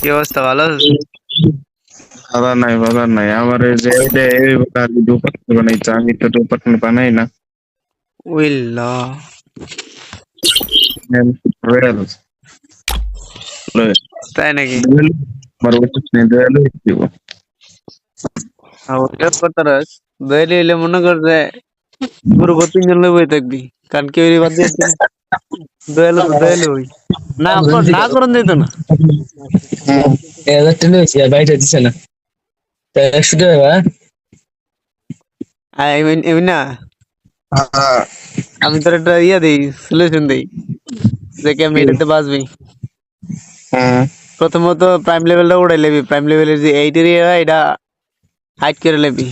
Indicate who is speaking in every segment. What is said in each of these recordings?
Speaker 1: কি অবস্থা, ভালো আছিস?
Speaker 2: বাধা নাই আমার এই যে এই দুপাট বানাইতে আমি তো দুপাট বানাই না।
Speaker 1: উইল্লা।
Speaker 2: রেল
Speaker 1: তাই নাকি?
Speaker 2: আমার উচিত নেই দয়ালু দিব।
Speaker 1: ওটা করতে রাখ। দয়ালি হইলে মনে কর যে পুরো 3 জন লোক হয়ে থাকবি। কারণ কেউ বাদ দিয়ে দিলে দয়ালু তো দয়ালু হই। না করন যেত না।
Speaker 2: টেনে হয়েছে বাইরে দিছে না, তাই 100 টাকা
Speaker 1: এমনি না, আমি তোর একটা দিই, সলিউশন দিই যে কেমনি এটাতে বাঁচবি। প্রথমত প্রাইম লেভেলটা উড়াই লেবি, প্রাইম লেভেলের যে 8 এরিয়া এটা হাইড করে লেবি।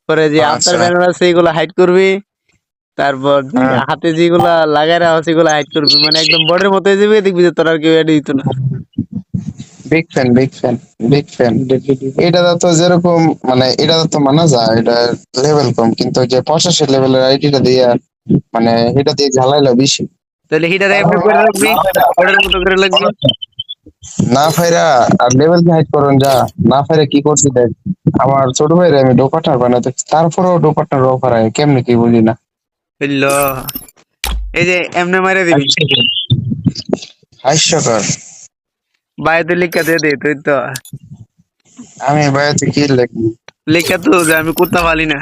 Speaker 1: পরে যে আফটার
Speaker 2: আচ্ছা
Speaker 1: ব্যানার আছে এগুলো হাইড করবি। তারপর যে হাতে যেগুলা লাগাই রাখা সেগুলো হাইড করবি, মানে একদম বর্ডের মতো হয়ে যাবে, দেখবি যে তোর আর কেউ এড দিত না।
Speaker 2: বিগ ফ্যান এটা তো যেরকম মানে এটা তো মানা যায় এটা লেভেল কম, কিন্তু যে 85 লেভেলের আইডিটা দিয়ে মানে এটা দিয়ে ঝালাইলো বেশি।
Speaker 1: তাহলে হিটারে এমনি করে রাখবি, বর্ডের মতো করে লাগবি।
Speaker 2: না ফাইরা আর লেভেল হাইট করুন যা, না ফাইরা কি করছি দেখ, আমার ছোট ভাইরে আমি ডো পার্টনার বানাতে তারপরেও ডো পার্টনার অফার হয় কেমনে কি বুঝি না।
Speaker 1: বুঝলো? এই যে এমনি মারে দিবি,
Speaker 2: হাস্যকর।
Speaker 1: বাইরে লিখা দিয়ে দে তুই তো।
Speaker 2: আমি বাইরে কি লিখি?
Speaker 1: লিখা তো যে আমি কুত্তা পালি না।